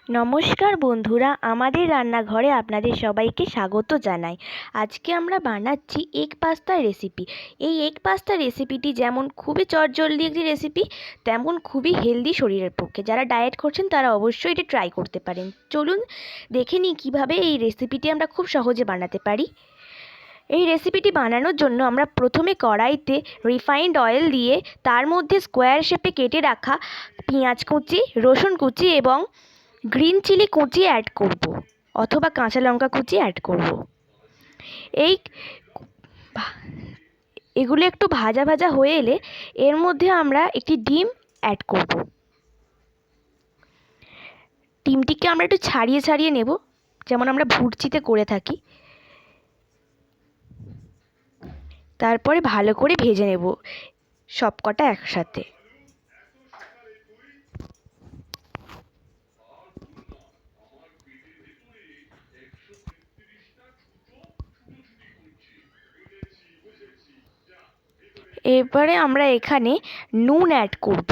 নমস্কার বন্ধুরা, আমাদের রান্নাঘরে আপনাদের সবাইকে স্বাগত জানাই। আজকে আমরা বানাচ্ছি এগ পাস্তার রেসিপি। এই এগ পাস্তা রেসিপিটি যেমন খুবই চটজলদি একটি রেসিপি, তেমন খুবই হেলদি শরীরের পক্ষে। যারা ডায়েট করছেন তারা অবশ্যই এটা ট্রাই করতে পারেন। চলুন দেখে নিই কীভাবে এই রেসিপিটি আমরা খুব সহজে বানাতে পারি। এই রেসিপিটি বানানোর জন্য আমরা প্রথমে কড়াইতে রিফাইন্ড অয়েল দিয়ে তার মধ্যে স্কোয়ার শেপে কেটে রাখা পেঁয়াজ কুচি, রসুন কুচি এবং গ্রিন চিলি কুচি অ্যাড করব, অথবা কাঁচা লঙ্কা কুচি অ্যাড করব। এগুলো একটু ভাজা ভাজা হয়ে এলে এর মধ্যে আমরা একটি ডিম অ্যাড করব। ডিমটিকে আমরা একটু ছাড়িয়ে ছাড়িয়ে নেব, যেমন আমরা ভুর্জিতে করে থাকি। তারপরে ভালো করে ভেজে নেব সব কটা একসাথে। এরপরে আমরা এখানে নুন অ্যাড করব,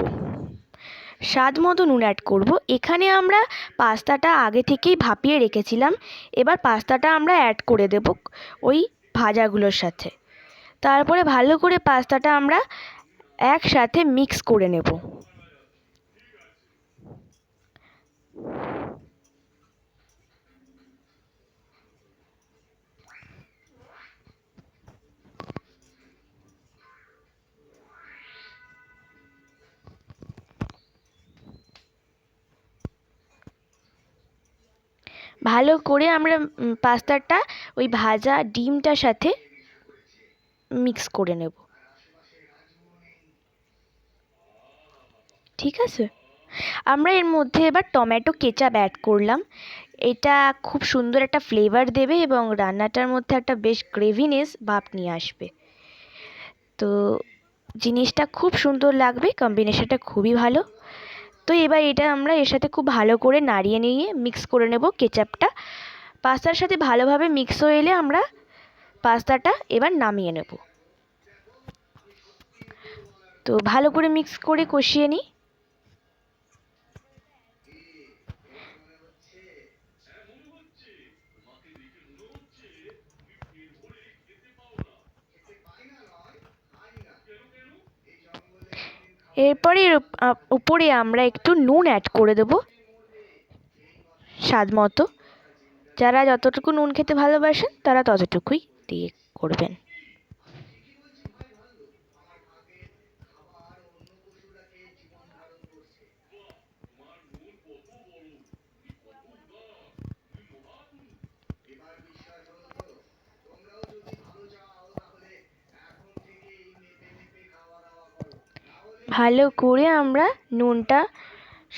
স্বাদ মতো নুন অ্যাড করব। এখানে আমরা পাস্তাটা আগে থেকেই ভাপিয়ে রেখেছিলাম। এবার পাস্তাটা আমরা অ্যাড করে দেব ওই ভাজাগুলোর সাথে। তারপরে ভালো করে পাস্তাটা আমরা একসাথে মিক্স করে নেব। ভালো করে আমরা পাস্তাটা ওই ভাজা ডিমটার সাথে মিক্স করে নেব। ঠিক আছে, আমরা এর মধ্যে এবার টমেটো কেচাপ অ্যাড করলাম। এটা খুব সুন্দর একটা ফ্লেভার দেবে এবং রান্নাটার মধ্যে একটা বেশ গ্রেভিনেস ভাব নিয়ে আসবে। তো জিনিসটা খুব সুন্দর লাগবে, কম্বিনেশনটা খুবই ভালো। তো এবার এটা আমরা এর সাথে খুব ভালো করে নাড়িয়ে নিয়ে মিক্স করে নেব কেচাপটা। পাস্তার সাথে ভালোভাবে মিক্স হয়ে এলে আমরা পাস্তাটা এবার নামিয়ে নেব। তো ভালো করে মিক্স করে কষিয়ে নিই। এরপরে উপরে আমরা একটু নুন অ্যাড করে দেব স্বাদ মতো। যারা যতটুকু নুন খেতে ভালোবাসেন তারা ততটুকুই দিয়ে করবেন। ভালো করে আমরা নুনটা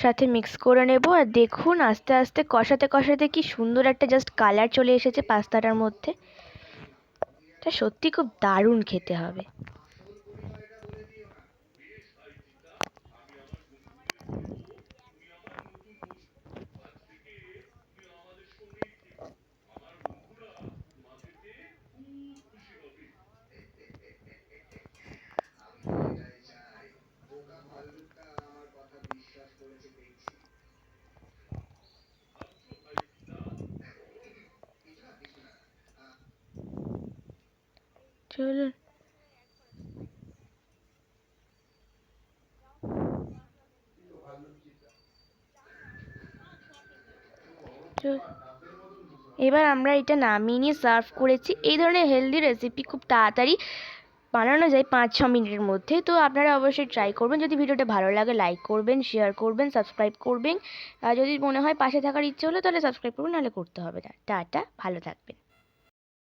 সাথে মিক্স করে নেব। আর দেখুন আস্তে আস্তে কষাতে কষাতে কি সুন্দর একটা জাস্ট কালার চলে এসেছে পাস্তাটার মধ্যে। এটা সত্যি খুব দারুণ খেতে হবে। চলুন এবার আমরা এটা নামিয়ে নিয়ে সার্ভ করেছি। এই ধরনের হেলদি রেসিপি খুব তাড়াতাড়ি বানানো যায় 5-6 মিনিটের মধ্যে। তো আপনারা অবশ্যই ট্রাই করবেন। যদি ভিডিওটা ভালো লাগে লাইক করবেন, শেয়ার করবেন, সাবস্ক্রাইব করবেন। আর যদি মনে হয় পাশে থাকার ইচ্ছে হলো তাহলে সাবস্ক্রাইব করবেন, নাহলে করতে হবে না। টাটা, ভালো থাকবেন।